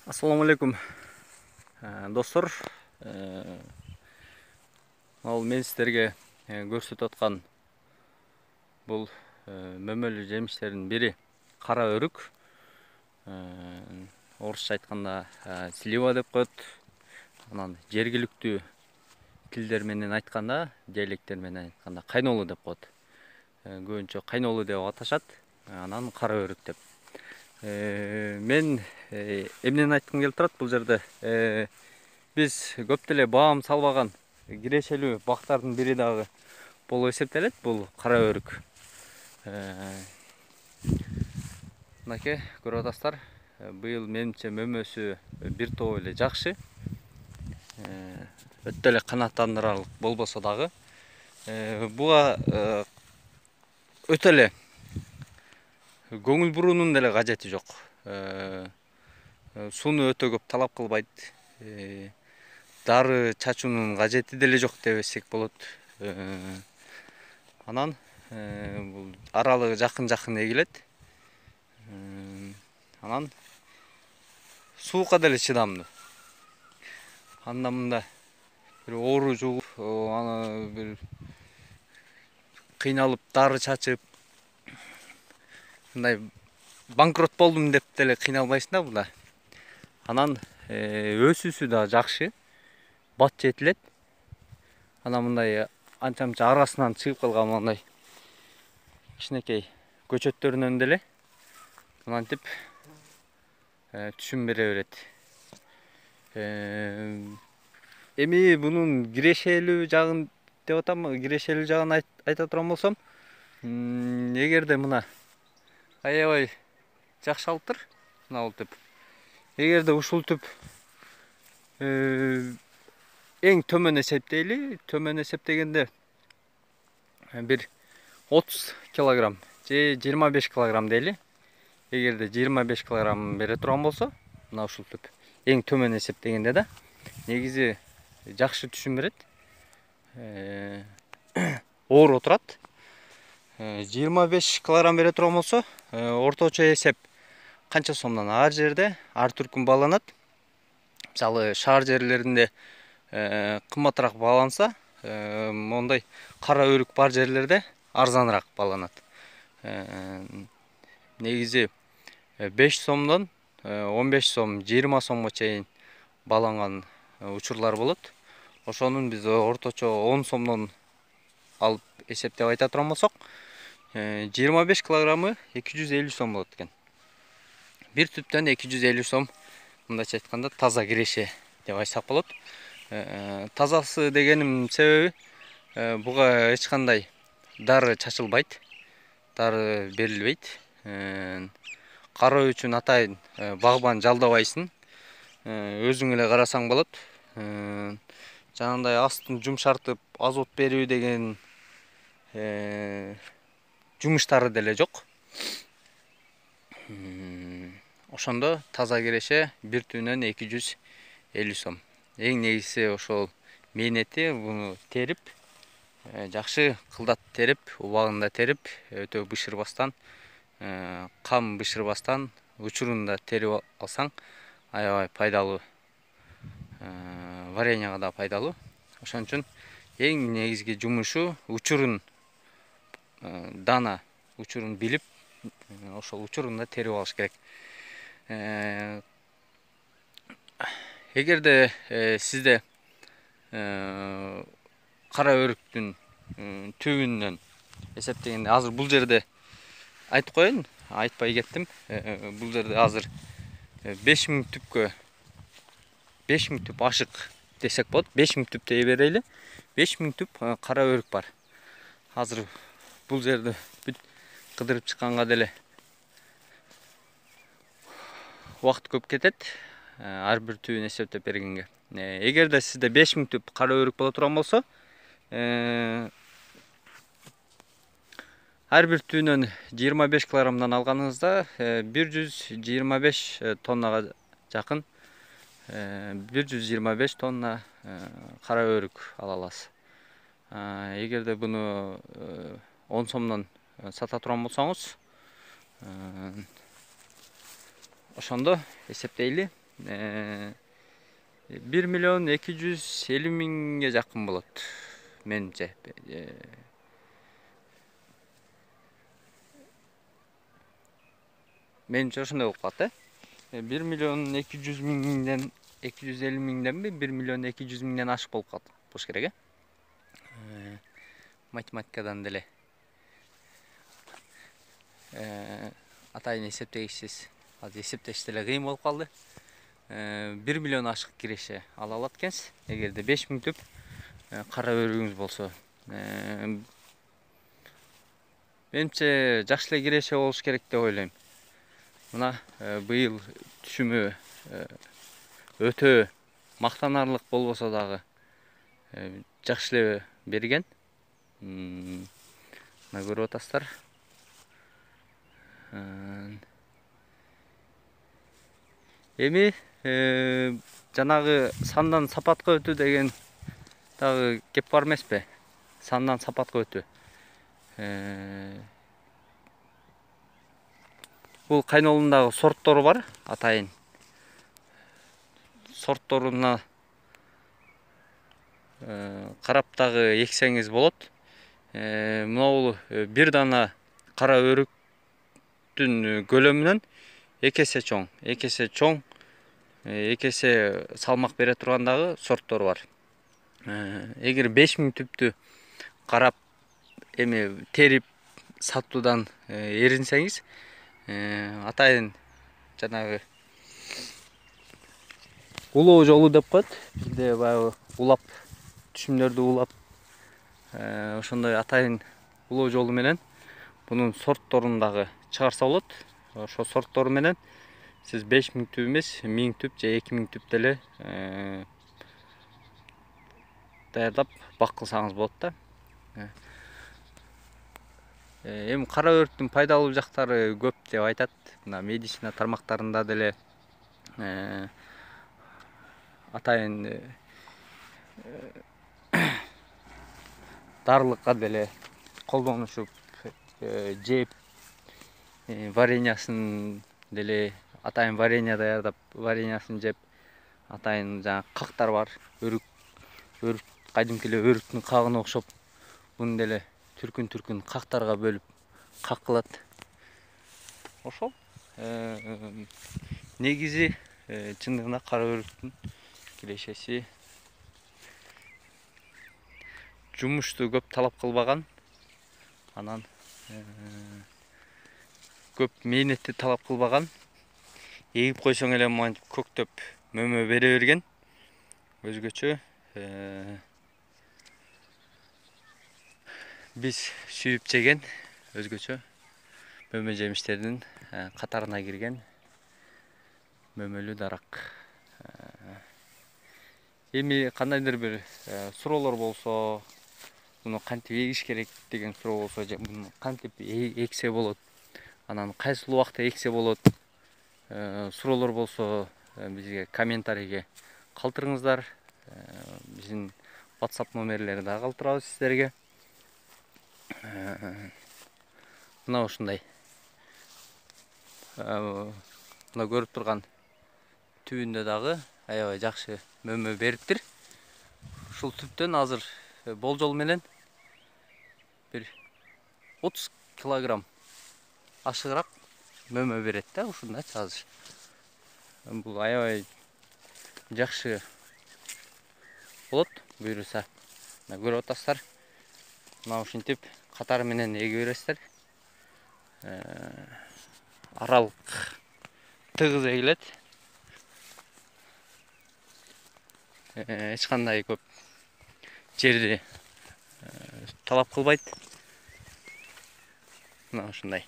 Assalamu alaikum достор. Ал мен сіздерге көрсетіп отқан бұл мөмөлі жеміштердің бірі қара өрік. Орысша айтқанда слива деп қояды. Анан жергілікті тілдерменен айтқанда, диалекттерменен айтқанда қайнолы деп қояды. Көбінше қайнолы деп аташат, анан қара өрік деп. Мен эмнени айткым келип турат бул жерде. Биз көп деле баам салбаган кирешелүү бактардын бири дагы болуп эсептелет бул кара өрүк. Мынакей көрүп атасыздар. Быйыл менимче мөмөсү бир топ эле жакшы. Өтө эле канааттандырарлык болбосо дагы буга өтө эле көңүл буруунун деле кажети жок. Сууну өтө көп талап кылбайт. Дары чачуунун кажети деле жок дебесек болот. Анан бул аралыгы жакын эгилет. Анан суукка деле чыдамдуу. Анда мында бир оору жугуп, аны бир кыйналып дары чачып, мындай банкрот болдум деп деле кыйналбайсың да буда. Анан өсүүсү да жакшы, бат жетилет. Анан мындай анча-мынча арасынан чыгып калган мындай кичинекей көчөттөрүнөн деле мынантип түшүм бере берет. Эми бунун кирешелүү жагын деп атам, кирешелүү жагын айта турган болсом, эгерде мына аябай жакшы алып тур, мына бул түп. Эгерде ушул түп эң төмөн эсептегенде бир 30 килограмм же 25 килограмм дейли. Эгерде 25 килограмм бере турган болсо, мына ушул түп эң төмөн эсептегенде да негизи жакшы түшүм берет. Оор турат. 25 килограмм бере турган болсо, орточо эсеп канча сомдон ар жерде ар түркүн бааланат. Мисалы шаар жерлеринде кымбатыраак бааланса, мондай кара өрүк бар жерлерде арзаныраак бааланат. Негизи 5 сомдон 15 сом, 20 сомго чейин бааланган учурлар болот. Ошонун биз орточо 10 сомдон алып эсептеп айта турган болсок, 25 килограммы 250 сом болот экен. Бир түптөн 250 сом, мындайча айтканда таза киреше деп айтсак болот. Тазасы дегеним себеби буга эч кандай дары чачылбайт, дары берилбейт. Кароо үчүн атайын багбан жалдабайсың, өзүң эле карасаң болот. Жанагындай астын жумшартып азот берүү деген жумуштары деле жок. Ошондо таза киреше бир түнөн 250 сом. Эң негизиси ошол мээнети буну терип, жакшы кылдат терип, убагында терип, өтө бышырбастан, кам бышырбастан учурунда терип алсаң аябай пайдалуу. Вареньяга да пайдалуу. Ошон үчүн эң негизги жумушу учурун, дана учурун билип, ошол учурунда терип алыш керек. Эгерде сизде кара өрүктүн түбүнөн эсептегенде, азыр бул жерде айтып коеюн, айтпай кеттим. Бул жерде азыр 5000 түпкө 5000 түп ашык десек болот. 5000 түп дей берели. 5000 түп кара өрүк бар. Азыр бул жерде бүт кыдырып чыкканга деле убакыт көп кетет. Ар бир түбүн эсептеп бергенге. Эгерде сизде 5000 түп кара өрүк боло турган болсо, ар бир түбүнөн 25 килограммдан алганыңызда 125 тоннага жакын, 125 тонна кара өрүк ала аласыз. Эгерде буну 10 сомдон сата турган болсоңуз, ошондо эсептейли 1 milyon 250 mingге жақын болады меніңше. Меніңше ошондой болуп калат. 1 миллион 200 миңден 250 миңден 1 миллион 200 миңден ашык болуп калат болуш керек. Математикадан деле атайын эсептегичсиз азыр эсептеш деле кыйын болуп калды. 1 миллион ашык киреше ала алат экенсиз эгерде 5000 түп кара өрүгүңүз болсо. Менимче жакшы эле киреше болуш керек деп ойлойм. Мына быйыл түшүмү өтө мактанарлык болбосо дагы жакшы эле берген. Мына көрүп атасыздар. Эми жанагы сандан сапатка өтүү деген дагы кеп бар эмеспи? Сандан сапатка өтүү. Бул кайнолундагы сорттору бар, атайын. Сортторуна карап дагы эксеңиз болот. Мына бир дана кара өрүктүн көлөмүнөн экесе чоң, экесе салмак бере турган дагы сорттор бар. Эгер 5000 түптү карап эми терип сатуудан эринсеңиз, атайын жанагы улоо жолу деп коет. Бизде баягы улап түшүмдөрдү улап ошондой атайын улоо жолу менен бунун сортторун дагы чыгарса болот. Ошо сорттор менен сиз 5000 түп эмес, 1000 түп же 2000 түп деле даярдап бак кылсаңыз болот да. Эми кара өрүктүн пайдалуу жактары көп деп айтат. Мына медицина тармактарында деле атайын дарылыкка деле колдонушуп, жеп вареньясын деле атайын варенья даярдап, вареньясын жеп, атайын жаңа кактар бар. Өрүк кайдымки эле өрүктүн кагына окшоп, муну деле түркүн кактарга бөлүп каккылат. Ошол негизи чындыгында кара өрүктүн кирешеси жумушту көп талап кылбаган, анан көп мээнетти талап кылбаган, эгип койсоң эле мынтип көктөп мөмө бере берген, өзгөчө биз сүйүп жеген өзгөчө мөмө жемиштердин катарына кирген мөмөлүү дарак. Эми кандайдыр бир суроолор болсо, муну кантип эгиш керек деген суроо болсо, же муну кантип эксе болот, анан кайсыл убакта эксе болот, суроолор болсо бизге комментарийге калтырыңыздар. Биздин WhatsApp номерлерди дагы калтырабыз сиздерге. Мына ушундай. Мына көрүп турган түбүндө дагы аябай жакшы мөмө бериптир. Ушул түптөн азыр болжол менен бир 30 килограмм ашыгыраак мөмө берет да ушундачы азыр. Бул аябай жакшы болот буюрса. Мына көрүп атасыздар. Мына ушинтип катары менен эге бересиздер. Аралык тыгыз эгилет. Эч кандай көп жерди талап кылбайт. Мына ушундай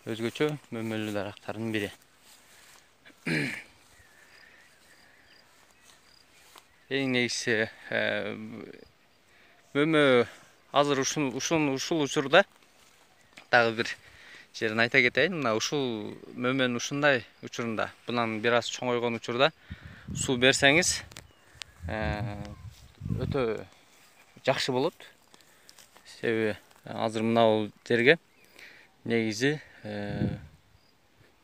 өзгөчө мөмөлүү дарактардын бири. Эң негизги мөмө азыр ушул учурда дагы бир жерин айта кетейин. Мына ушул мөмөнүн ушундай учурунда, бунан бир аз чоңойгон учурда суу берсеңиз өтө жакшы болот. Себеби азыр мына жерге негизи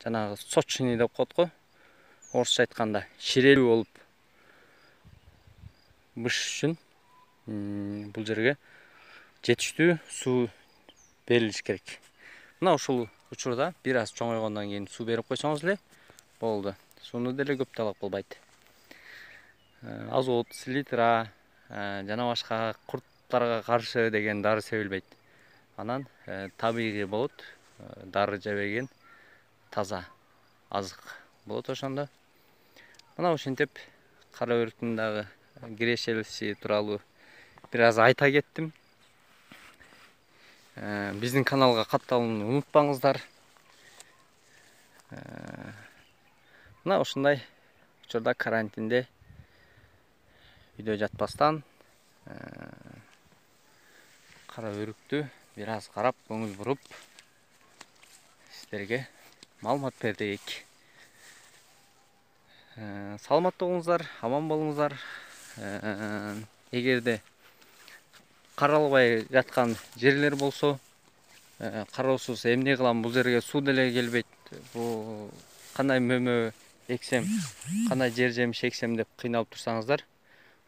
жанагы сочный деп коет го. Орусча айтканда ширелүү болуп бышыш үчүн бул жерге жетиштүү суу берилиш керек. Мына ушул учурда бир аз чоңойгондон кийин суу берип койсоңуз эле болду. Сууну деле көп талап кылбайт. Азот, селитра жана башка курттарга каршы деген дары себилбейт. Анан табигый болот. Дары жебеген таза азык болот ошондо. Мына ушинтип кара өрүктүн дагы кирешелиси тууралуу бир аз айта кеттим. Биздин каналга катталууну унутпаңыздар. Мына ушундай учурда карантинде үйдө жатпастан кара өрүктү бир аз карап көңүл буруп сиздерге маалымат бердик. Саламатта болуңуздар, аман болуңуздар. Эгерде каралбай жаткан жерлер болсо, кароосуз эмне кылам, бул жерге суу деле келбейт, бул кандай мөмө эксем, кандай жер жемиш эксем деп кыйналып турсаңыздар,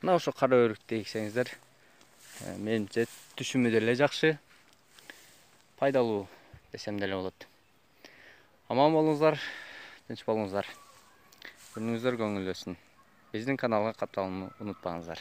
мына ошо кара өрүктү эксеңиздер, менимче түшүмү деле жакшы, пайдалуу десем деле болот. Аман болуңуздар, тынч болуңуздар. Күнүңүздөр көңүлдөсүн. Биздин каналга катталууну унутпаңыздар.